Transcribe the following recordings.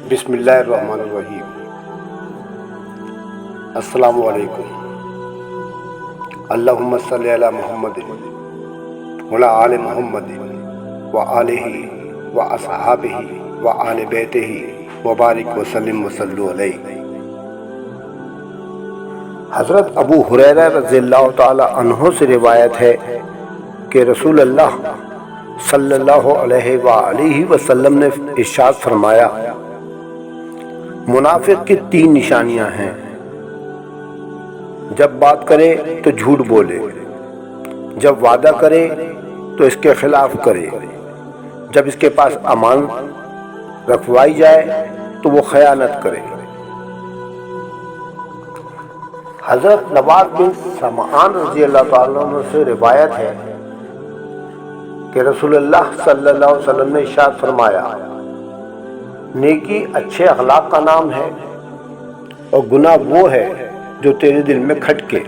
بسم اللہ الرحمن الرحیم۔ السلام علیکم۔ اللہم صلی علی محمد وعلی آل محمد وآلہ واصحابہ وآل بیتہ وبارک وسلم وصلوا علیہ۔ حضرت ابو ہریرہ رضی اللہ تعالی عنہ سے روایت ہے کہ رسول اللہ صلی اللہ علیہ وآلہ وسلم نے ارشاد فرمایا، منافق کی 3 نشانیاں ہیں۔ جب بات کرے تو جھوٹ بولے، جب وعدہ کرے تو اس کے خلاف کرے، جب اس کے پاس امانت رکھوائی جائے تو وہ خیانت کرے۔ حضرت نواس بن سمعان رضی اللہ تعالیٰ عنہ سے روایت ہے کہ رسول اللہ صلی اللہ علیہ وسلم نے ارشاد فرمایا، نیکی اچھے اخلاق کا نام ہے اور گناہ وہ ہے جو تیرے دل میں کھٹکے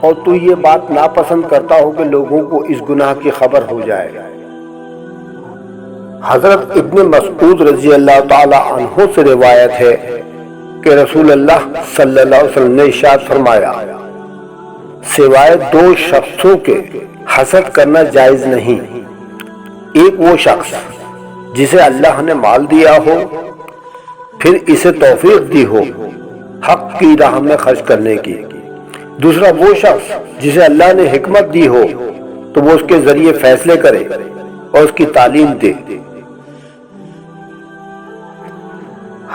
اور تو یہ بات ناپسند کرتا ہو کہ لوگوں کو اس گناہ کی خبر ہو جائے۔ حضرت ابن مسعود رضی اللہ تعالی عنہ سے روایت ہے کہ رسول اللہ صلی اللہ علیہ وسلم نے ارشاد فرمایا، سوائے 2 شخصوں کے حسد کرنا جائز نہیں۔ ایک وہ شخص جسے اللہ نے مال دیا ہو، پھر اسے توفیق دی ہو حق کی راہ میں خرچ کرنے کی۔ دوسرا وہ شخص جسے اللہ نے حکمت دی ہو تو وہ اس کے ذریعے فیصلے کرے اور اس کی تعلیم دے۔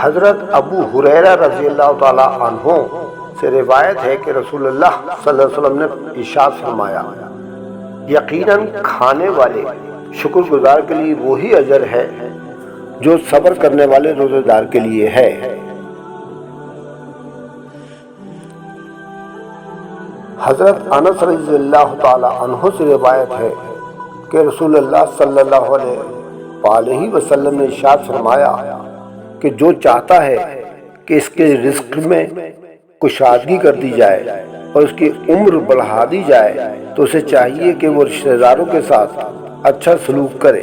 حضرت ابو ہریرہ رضی اللہ تعالی عنہ سے روایت ہے کہ رسول اللہ صلی اللہ علیہ وسلم نے ارشاد فرمایا، یقیناً کھانے والے شکر گزار کے لیے وہی اجر ہے جو صبر کرنے والے روزہ دار کے لیے ہے۔ حضرت انس رضی اللہ تعالی عنہ سے روایت ہے کہ رسول اللہ صلی اللہ علیہ وسلم نے ارشاد فرمایا کہ جو چاہتا ہے کہ اس کے رزق میں کشادگی کر دی جائے اور اس کی عمر بڑھا دی جائے تو اسے چاہیے کہ وہ رشتہ داروں کے ساتھ اچھا سلوک کرے۔